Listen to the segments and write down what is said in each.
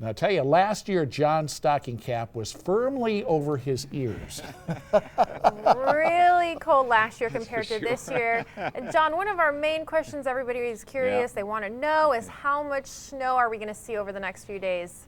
Now, I'll tell you, last year, John's stocking cap was firmly over his ears. Really cold last year compared to this year. And John, one of our main questions everybody is curious, they want to know is how much snow are we going to see over the next few days?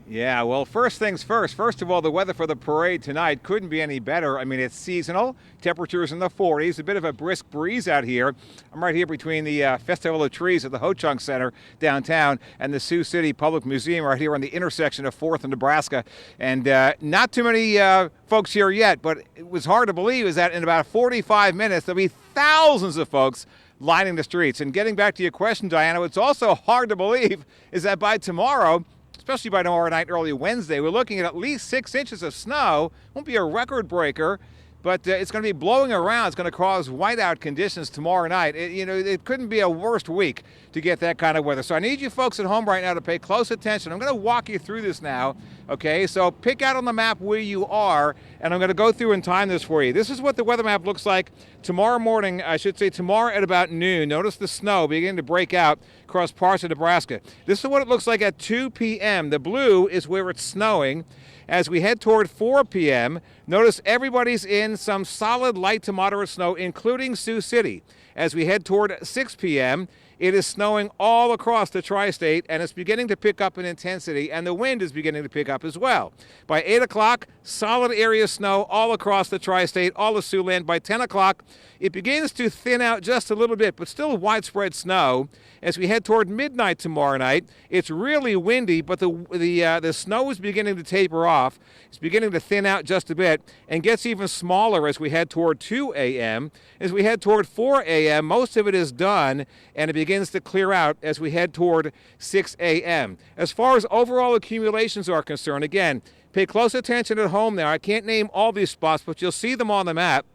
Yeah, well, first things first. First of all, the weather for the parade tonight couldn't be any better. I mean, it's seasonal. Temperatures in the 40s. A bit of a brisk breeze out here. I'm right here between the Festival of Trees at the Ho Chunk Center downtown and the Sioux City Public Museum right here on the intersection of 4th and Nebraska. And not too many folks here yet, but it was hard to believe is that in about 45 minutes, there'll be thousands of folks lining the streets. And getting back to your question, Diana, what's also hard to believe is that by tomorrow, especially by tomorrow night, early Wednesday, we're looking at least 6 inches of snow. Won't be a record breaker, but it's going to be blowing around. It's going to cause whiteout conditions tomorrow night. It couldn't be a worse week to get that kind of weather. So I need you folks at home right now to pay close attention. I'm going to walk you through this now, okay? So pick out on the map where you are, and I'm going to go through and time this for you. This is what the weather map looks like tomorrow morning, I should say tomorrow at about noon. Notice the snow beginning to break out across parts of Nebraska. This is what it looks like at 2 p.m. The blue is where it's snowing. As we head toward 4 p.m., notice everybody's in some solid light to moderate snow, including Sioux City. As we head toward 6 p.m., it is snowing all across the tri-state, and it's beginning to pick up in intensity, and the wind is beginning to pick up as well. By 8 o'clock, solid area snow all across the tri-state, all of Siouxland. By 10 o'clock, it begins to thin out just a little bit, but still widespread snow. As we head toward midnight tomorrow night, it's really windy, but the snow is beginning to taper off. It's beginning to thin out just a bit and gets even smaller as we head toward 2 a.m. As we head toward 4 a.m., most of it is done, and it begins to clear out as we head toward 6 a.m. As far as overall accumulations are concerned, again, pay close attention at home now. I can't name all these spots, but you'll see them on the map.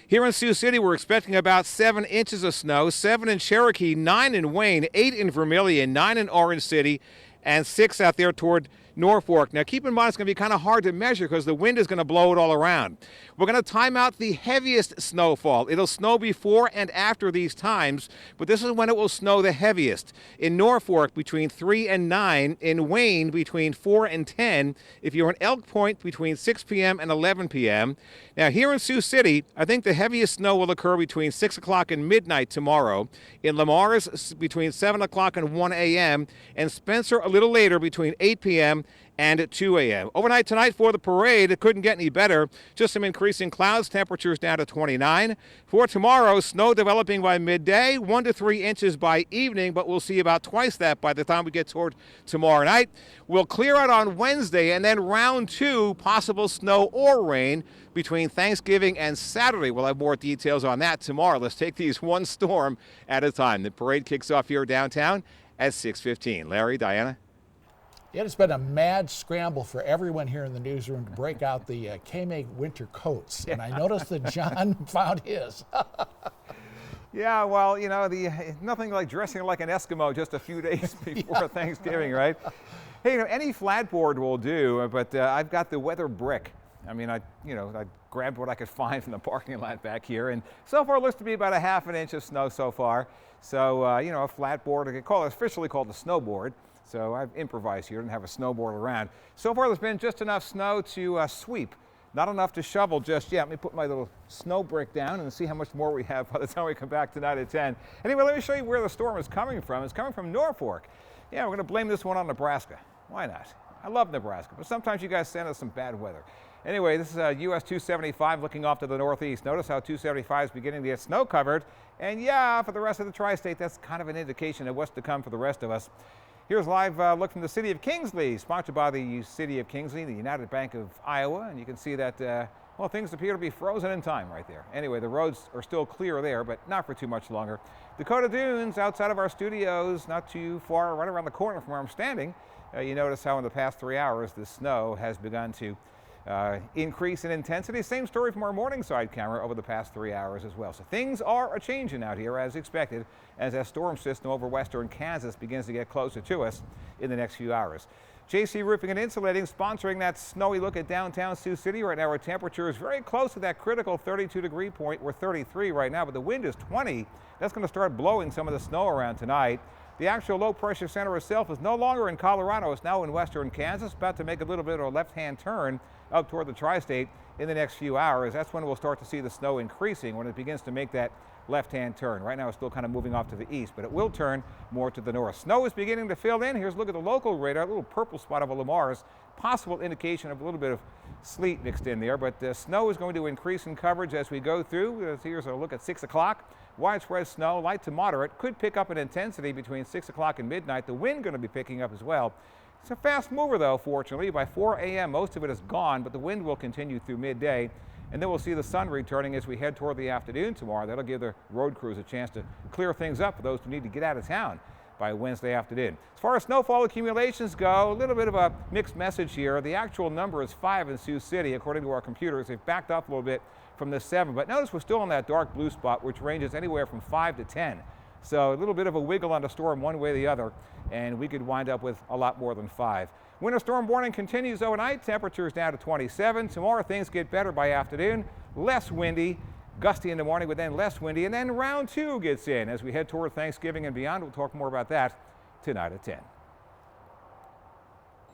Here in Sioux City, we're expecting about 7 inches of snow, 7 in Cherokee, 9 in Wayne, 8 in Vermilion, 9 in Orange City, and 6 out there toward Norfolk. Now, keep in mind, it's going to be kind of hard to measure because the wind is going to blow it all around. We're going to time out the heaviest snowfall. It'll snow before and after these times, but this is when it will snow the heaviest. In Norfolk, between 3 and 9. In Wayne, between 4 and 10. If you're in Elk Point, between 6 p.m. and 11 p.m. Now, here in Sioux City, I think the heaviest snow will occur between 6 o'clock and midnight tomorrow. In Lamar's, between 7 o'clock and 1 a.m. And Spencer, a little later, between 8 p.m. and at 2 a.m. Overnight tonight for the parade, it couldn't get any better. Just some increasing clouds, temperatures down to 29. For tomorrow, snow developing by midday, 1 to 3 inches by evening, but we'll see about twice that by the time we get toward tomorrow night. We'll clear out on Wednesday, and then round 2, possible snow or rain between Thanksgiving and Saturday. We'll have more details on that tomorrow. Let's take these one storm at a time. The parade kicks off here downtown at 6:15. Larry, Diana? It has been a mad scramble for everyone here in the newsroom to break out the K-Mag winter coats, and I noticed that John found his. Yeah, well, nothing like dressing like an Eskimo just a few days before Thanksgiving, right? Hey, any flat board will do, but I've got the weather brick. I mean, I grabbed what I could find from the parking lot back here, and so far it looks to be about a half an inch of snow so far. So, a flat board, officially called a snowboard. So I've improvised here and have a snowboard around. So far there's been just enough snow to sweep, not enough to shovel just yet. Let me put my little snow brick down and see how much more we have by the time we come back tonight at 10. Anyway, let me show you where the storm is coming from. It's coming from Norfolk. Yeah, we're going to blame this one on Nebraska. Why not? I love Nebraska, but sometimes you guys send us some bad weather. Anyway, this is US 275 looking off to the northeast. Notice how 275 is beginning to get snow covered. And yeah, for the rest of the tri-state, that's kind of an indication of what's to come for the rest of us. Here's a live look from the city of Kingsley, sponsored by the city of Kingsley, the United Bank of Iowa. And you can see that, things appear to be frozen in time right there. Anyway, the roads are still clear there, but not for too much longer. Dakota Dunes, outside of our studios, not too far, right around the corner from where I'm standing. You notice how in the past 3 hours, the snow has begun to increase in intensity. Same story from our Morningside camera over the past 3 hours as well. So things are a-changing out here as expected as that storm system over western Kansas begins to get closer to us in the next few hours. JC Roofing and Insulating sponsoring that snowy look at downtown Sioux City. Right now our temperature is very close to that critical 32-degree point. We're 33 right now, but the wind is 20. That's going to start blowing some of the snow around tonight. The actual low pressure center itself is no longer in Colorado. It's now in western Kansas, about to make a little bit of a left-hand turn up toward the tri-state in the next few hours. That's when we'll start to see the snow increasing, when it begins to make that left-hand turn. Right now it's still kind of moving off to the east, but it will turn more to the north. Snow is beginning to fill in. Here's a look at the local radar, a little purple spot of Lamar's, possible indication of a little bit of sleet mixed in there, but snow is going to increase in coverage as we go through. Here's a look at 6 o'clock. Widespread snow, light to moderate, could pick up in intensity between 6 o'clock and midnight. The wind going to be picking up as well. It's a fast mover though, fortunately. By 4 a.m. most of it is gone, but the wind will continue through midday. And then we'll see the sun returning as we head toward the afternoon tomorrow. That'll give the road crews a chance to clear things up for those who need to get out of town by Wednesday afternoon. As far as snowfall accumulations go, a little bit of a mixed message here. The actual number is 5 in Sioux City, according to our computers. They've backed up a little bit from the 7, but notice we're still in that dark blue spot, which ranges anywhere from 5 to 10. So a little bit of a wiggle on the storm one way or the other, and we could wind up with a lot more than 5. Winter storm warning continues overnight. Temperatures down to 27. Tomorrow things get better by afternoon. Less windy, gusty in the morning, but then less windy. And then round 2 gets in as we head toward Thanksgiving and beyond. We'll talk more about that tonight at 10.